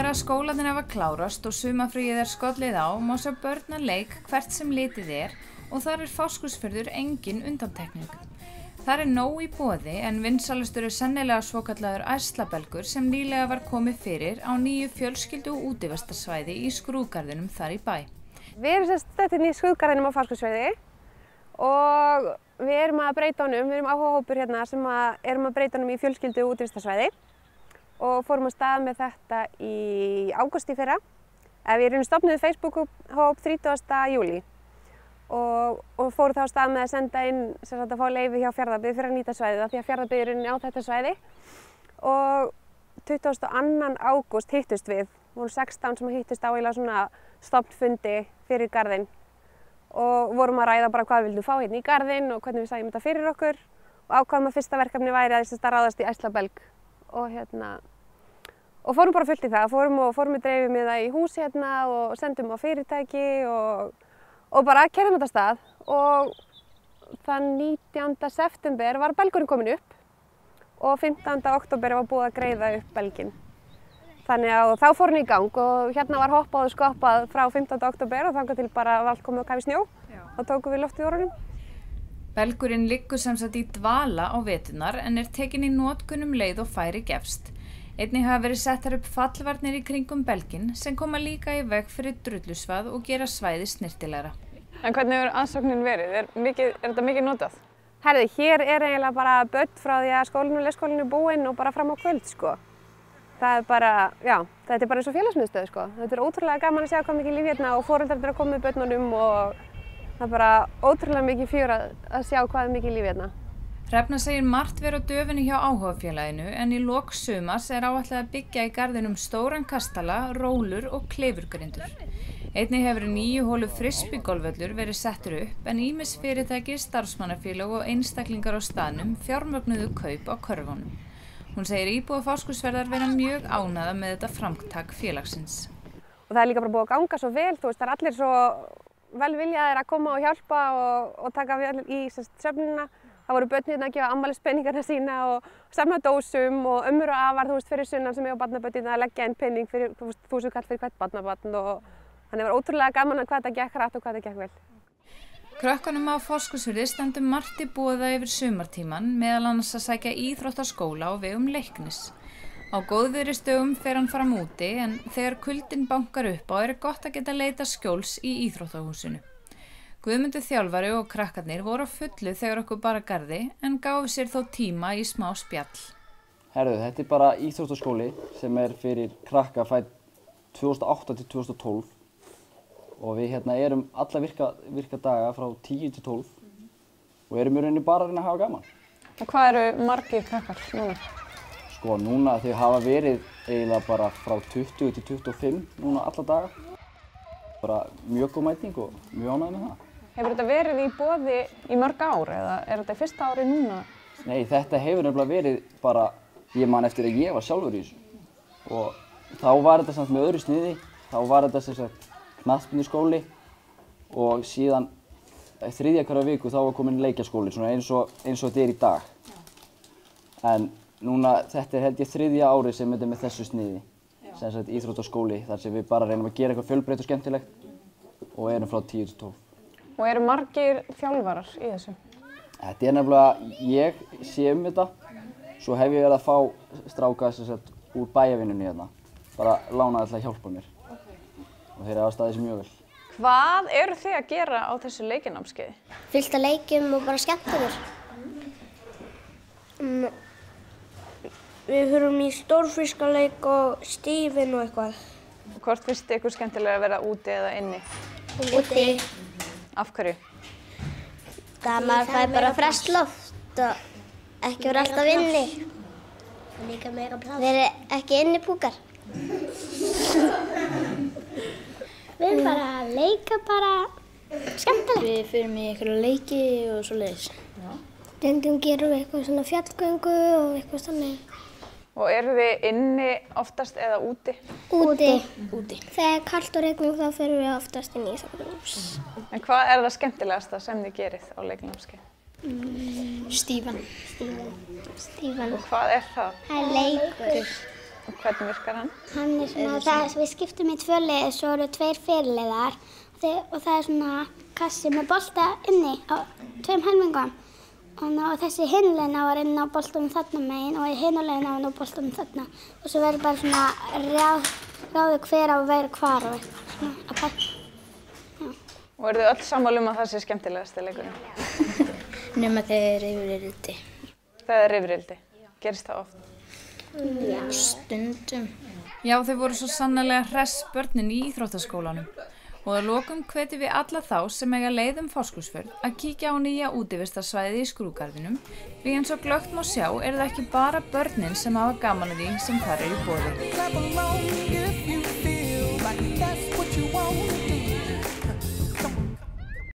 þegar að skólarnir hafa klárast og sumarfríið skollið á má sjá börn að leik hvert sem litið og þar Fáskrúðsfjörður engin undantekning. Þar nóg í boði en vinsælastur sennilega svokallaður ærslabelgur sem nýlega var komið fyrir á nýju fjölskyldu- og útivistarsvæði í skrúðgarðinum þar í bæ. Við erum stödd í skrúðgarðinum á Fáskrúðsfirði og við erum að breyta honum, við erum áhugahópur hérna sem erum að breyta honum í fjölskyldu- og útivistarsvæði og fórum af stað með þetta í ágúst í fyrra. Við erum stofnuð Facebook-hóp 30. júlí og fórum þá af stað með að senda inn að fá leyfi hjá Fjarðabyggð fyrir að nýta svæðið af því að Fjarðabyggð er á þetta svæði og 22. ágúst hittust við. Vorum 16 sem hittust á svona stofnfundi fyrir garðinn og vorum að ræða bara hvað við vildum fá hérna í garðinn og hvernig við sæjum þetta fyrir okkur og ákváðum að fyrsta verkefni væri að ráðast í ærslabelg og fórum bara fullt í það. Fórum við dreifum með það í hús hérna og sendum á fyrirtæki og bara keyrðum þetta af stað og þann 19. september var belgurinn komin upp og 15. október var búið að greiða upp belginn. Þannig að þá fór hann í gang og hérna var hoppað og skoppað frá 15. október og þangað til bara allt komið á kafi snjó og tókum við loft í orðunum. Belgurinn liggur sem sagt í dvala á veturnar en tekinn í notkun leið og færi gefst. Einnig hafa verið settar upp fallvarnir í kringum belginn sem koma líka í veg fyrir drullusvað og gera svæði snyrtilegra. En hvernig hefur aðsóknin verið? Er þetta mikið notað? Herði, hér eiginlega bara börn frá því að skólinn og leikskólinn er búinn og bara fram á kvöld sko. Það bara, já, þetta er bara eins og félagsmiðstöð sko. Þetta er ótrúlega gaman að sjá hvað mikið líf hérna og foreldrarnir að koma með börnunum og það er bara ótrúlega mikið fjör að sjá hvað er mikið líf hérna. Hrefna segir margt vera á döfinni hjá áhugafélaginu en í lok sumars áætlað að byggja í garðinum stóran kastala, rólur og klifurgrindur. Einnig hefur 9 hólu frisbeegolfvöllur verið settur upp en ýmis fyrirtæki, starfsmannafélög og einstaklingar á staðnum fjármögnuðu kaup á körfunum. Hún segir íbúa Fáskrúðsfjarðar vera mjög ánægða með þetta framtak félagsins. Og það er líka bara búið að ganga svo vel, það er allir svo velviljaðir að koma og hjálpa og taka við allir í svefnina. Það voru börn hérna að gefa afmælispenningarna sína og samla dósum og ömmur og afar fyrir sunnan sem eiga barnabörn að leggja inn penning fyrir 1000 kall fyrir hvert barnabarn og þannig var ótrúlega gaman að hvað þetta gekk hratt og hvað þetta gekk vel. Krökkunum á Fáskrúðsfirði stendur margt í boði yfir sumartíman, meðal annars að sækja íþróttaskóla á vegum Leiknis. Á góðviðrisdögum fer hann fram úti en þegar kuldinn bankar upp á gott að geta leita skjóls í íþróttahúsinu. Guðmundur þjálfari og krakkarnir voru á fullu þegar okkur bara garði en gáfu sér þó tíma í smá spjall. Herðu, þetta er bara íþróttaskóli sem er fyrir krakka fædd 2008 til 2012 og við hérna erum alla virka daga frá 10 til 12 og erum í rauninni bara að reyna að hafa gaman. Og hvað eru margir krakkar núna? Sko núna þau hafa verið eiginlega bara frá 20 til 25 núna alla daga. Bara mjög góð mæting og mjög ánægð með það. Hefur þetta verið í boði í mörg ár eða er þetta í fyrsta ári núna? Nei, þetta hefur nefnilega verið bara, ég man eftir að ég var sjálfur í þessu. Og þá var þetta samt með öðru sniði, þá var þetta sem sagt knattspyrnuskóli og síðan þriðja hverja viku þá var komin leikjaskóli, svona eins og þetta er í dag. En núna, þetta held ég þriðja ári sem þetta er með þessu sniði, sem sagt íþróttaskóli, þar sem við bara reynum að gera eitthvað fjölbreytt og skemmtilegt og erum frá 10 til 12. Og eru margir þjálfarar í þessu? Þetta er nefnilega, ég sé þetta, svo hef ég verið að fá stráka sem sagt úr bæjarvinnunni hérna, bara lánaði alltaf að hjálpa mér. Og þeir hafa staðið sér mjög vel. Hvað eru þið að gera á þessu leikinámskeiði? Fullt af leikjum og bara skemmta mér. Við förum í stórfiskaleik og stífinn og eitthvað. Hvort finnst ykkur skemmtilega að vera úti eða inni? Úti. Af hverju? Það maður fær bara ferskt loft og ekki vera alltaf inni. Líka meira pláss. Við erum ekki innipúkar. Við erum bara að leika bara skemmtilega. Við förum í einhverja leiki og svoleiðis. Stundum gerum við eitthvað svona fjallgöngu og eitthvað þannig. Og eru þið inni oftast eða úti? Úti. Úti. Þegar kalt og rigning þá förum við oftast inn í íþróttanáms. En hvað er það skemmtilegasta sem þið gerið á leiknámskeið? Stífan. Stífan. Og hvað er það? Það er leikur. Hvernig virkar hann? Hann er svona, við skiptum í 2 lið, svo eru 2 fyrirliðar og það er svona kassi með bolta inni á 2 helmingum. Og þessi hinlegin á að reyna á boltanum þarna megin og í hinulegin á að ná boltanum þarna. Og svo verður bara svona ráðu hver á að vera hvar og eitthvað svona að pæla. Og eru þið öll sammála að það sé skemmtilegasti leikurinn? Nema þegar þeir eru yfirrildi. Það er yfirrildi. Gerist það oft? Já. Stundum. Já, þau voru svo sannarlega hress börnin í íþróttaskólanum. Og að lokum hvetjum við alla þá sem eiga leið Fáskrúðsfjörð að kíkja á nýja útivistarsvæðið í skrúðgarðinum því eins og glöggt má sjá það ekki bara börnin sem hafa gaman af því sem þar eru í boði.